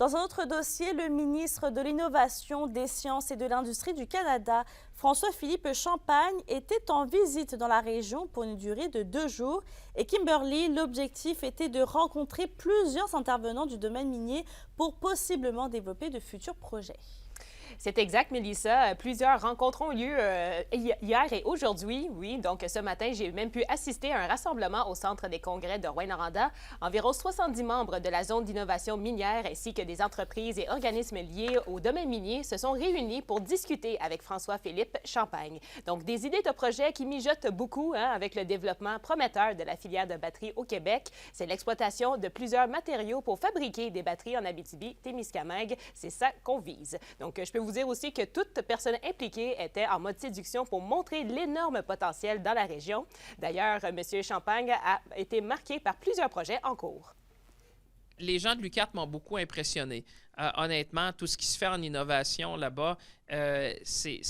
Dans un autre dossier, le ministre de l'Innovation, des Sciences et de l'Industrie du Canada, François-Philippe Champagne, était en visite dans la région pour une durée de 2 jours. Et Kimberly, l'objectif était de rencontrer plusieurs intervenants du domaine minier pour possiblement développer de futurs projets. C'est exact, Mélissa. Plusieurs rencontres ont lieu hier et aujourd'hui. Oui, donc ce matin, j'ai même pu assister à un rassemblement au Centre des congrès de Rouyn-Noranda. Environ 70 membres de la zone d'innovation minière ainsi que des entreprises et organismes liés au domaine minier se sont réunis pour discuter avec François-Philippe Champagne. Donc, des idées de projets qui mijotent beaucoup avec le développement prometteur de la filière de batteries au Québec. C'est l'exploitation de plusieurs matériaux pour fabriquer des batteries en Abitibi-Témiscamingue. C'est ça qu'on vise. Donc, je peux vous dire aussi que toute personne impliquée était en mode séduction pour montrer l'énorme potentiel dans la région. D'ailleurs, M. Champagne a été marqué par plusieurs projets en cours. Les gens de l'UQAT m'ont beaucoup impressionné. Honnêtement, tout ce qui se fait en innovation là-bas, c'est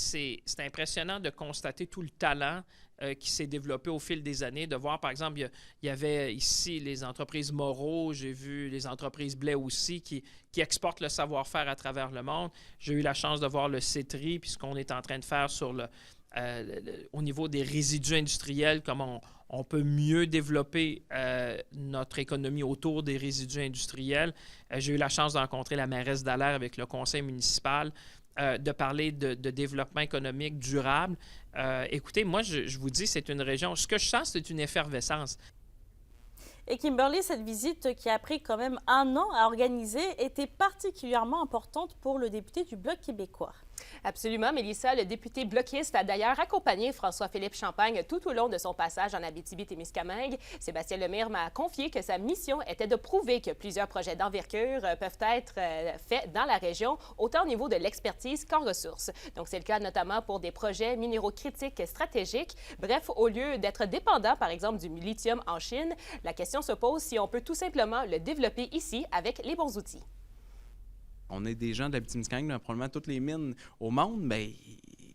impressionnant de constater tout le talent qui s'est développé au fil des années, de voir, par exemple, il y avait ici les entreprises Moreau, j'ai vu les entreprises Blais aussi qui exportent le savoir-faire à travers le monde. J'ai eu la chance de voir le CETRI, puis ce qu'on est en train de faire sur au niveau des résidus industriels, comment on peut mieux développer notre économie autour des résidus industriels. J'ai eu la chance de rencontrer la mairesse d'Allaire avec le conseil municipal, de parler de développement économique durable. Écoutez, moi, je vous dis, c'est une région, ce que je sens, c'est une effervescence. Et Kimberly, cette visite qui a pris quand même 1 an à organiser était particulièrement importante pour le député du Bloc québécois. Absolument, Mélissa. Le député bloquiste a d'ailleurs accompagné François-Philippe Champagne tout au long de son passage en Abitibi-Témiscamingue. Sébastien Lemire m'a confié que sa mission était de prouver que plusieurs projets d'envergure peuvent être faits dans la région, autant au niveau de l'expertise qu'en ressources. Donc, c'est le cas notamment pour des projets minéraux critiques stratégiques. Bref, au lieu d'être dépendant, par exemple, du lithium en Chine, la question se pose si on peut tout simplement le développer ici avec les bons outils. On est des gens de l'Abitibi-Témiscamingue, probablement toutes les mines au monde, bien,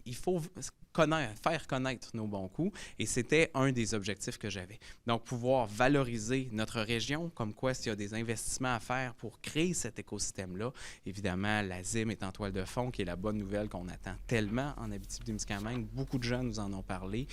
il faut faire connaître nos bons coups. Et c'était un des objectifs que j'avais. Donc, pouvoir valoriser notre région, comme quoi s'il y a des investissements à faire pour créer cet écosystème-là. Évidemment, la ZIM est en toile de fond, qui est la bonne nouvelle qu'on attend tellement en Abitibi-Témiscamingue. Beaucoup de gens nous en ont parlé.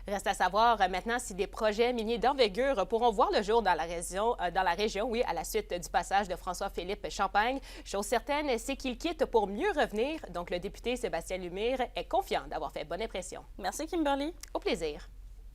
Reste à savoir maintenant si des projets miniers d'envergure pourront voir le jour dans la région, oui, à la suite du passage de François-Philippe Champagne. Chose certaine, c'est qu'il quitte pour mieux revenir. Donc, le député Sébastien Lemire est confiant d'avoir fait bonne impression. Merci, Kimberly. Au plaisir.